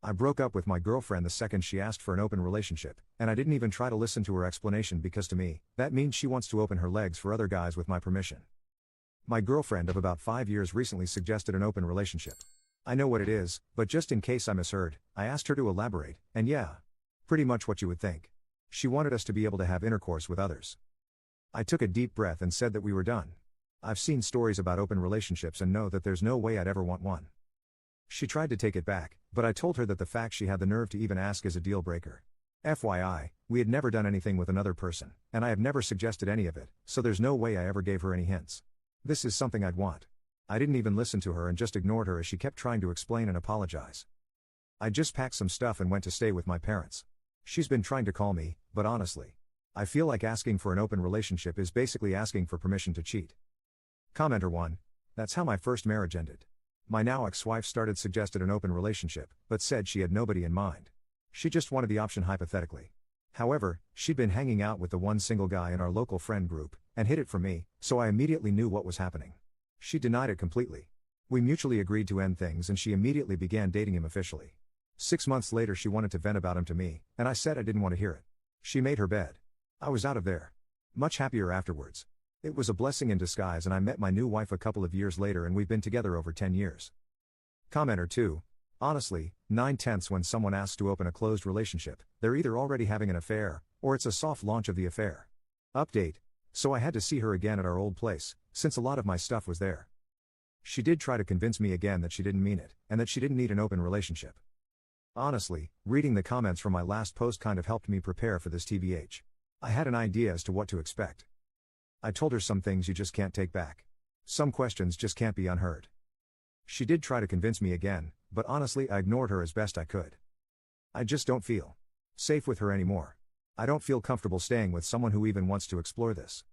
I broke up with my girlfriend the second she asked for an open relationship, and I didn't even try to listen to her explanation because to me, that means she wants to open her legs for other guys with my permission. My girlfriend of about 5 years recently suggested an open relationship. I know what it is, but just in case I misheard, I asked her to elaborate, and yeah. Pretty much what you would think. She wanted us to be able to have intercourse with others. I took a deep breath and said that we were done. I've seen stories about open relationships and know that there's no way I'd ever want one. She tried to take it back, but I told her that the fact she had the nerve to even ask is a deal breaker. FYI, we had never done anything with another person, and I have never suggested any of it, so there's no way I ever gave her any hints. This is something I'd want. I didn't even listen to her and just ignored her as she kept trying to explain and apologize. I just packed some stuff and went to stay with my parents. She's been trying to call me, but honestly, I feel like asking for an open relationship is basically asking for permission to cheat. Commenter 1. That's how my first marriage ended. My now ex-wife suggested an open relationship, but said she had nobody in mind. She just wanted the option hypothetically. However, she'd been hanging out with the one single guy in our local friend group, and hid it from me, so I immediately knew what was happening. She denied it completely. We mutually agreed to end things and she immediately began dating him officially. 6 months later she wanted to vent about him to me, and I said I didn't want to hear it. She made her bed. I was out of there. Much happier afterwards. It was a blessing in disguise and I met my new wife a couple of years later and we've been together over 10 years. Commenter 2. Honestly, 9/10 when someone asks to open a closed relationship, they're either already having an affair, or it's a soft launch of the affair. Update. So I had to see her again at our old place, since a lot of my stuff was there. She did try to convince me again that she didn't mean it, and that she didn't need an open relationship. Honestly, reading the comments from my last post kind of helped me prepare for this TBH. I had an idea as to what to expect. I told her some things you just can't take back. Some questions just can't be unheard. She did try to convince me again, but honestly I ignored her as best I could. I just don't feel safe with her anymore. I don't feel comfortable staying with someone who even wants to explore this.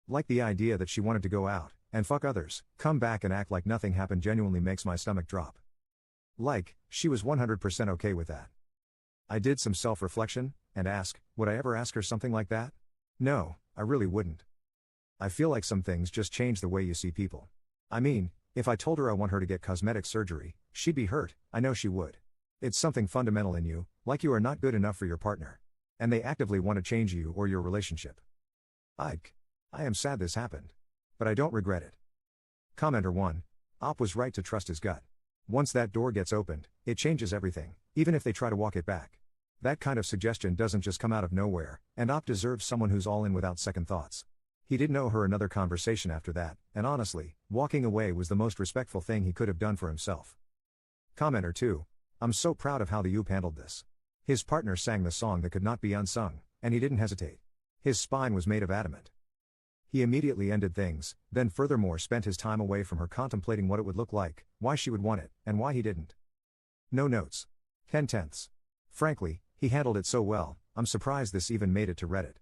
Like the idea that she wanted to go out, and fuck others, come back and act like nothing happened genuinely makes my stomach drop. Like, she was 100% okay with that. I did some self-reflection, and ask, would I ever ask her something like that? No, I really wouldn't. I feel like some things just change the way you see people. I mean, if I told her I want her to get cosmetic surgery, she'd be hurt, I know she would. It's something fundamental in you, like you are not good enough for your partner. And they actively want to change you or your relationship. I am sad this happened. But I don't regret it. Commenter 1. Op was right to trust his gut. Once that door gets opened, it changes everything, even if they try to walk it back. That kind of suggestion doesn't just come out of nowhere, and Op deserves someone who's all in without second thoughts. He didn't owe her another conversation after that, and honestly, walking away was the most respectful thing he could have done for himself. Commenter 2. I'm so proud of how the Oop handled this. His partner sang the song that could not be unsung, and he didn't hesitate. His spine was made of adamant. He immediately ended things, then furthermore spent his time away from her contemplating what it would look like, why she would want it, and why he didn't. No notes. 10/10. Frankly, he handled it so well, I'm surprised this even made it to Reddit.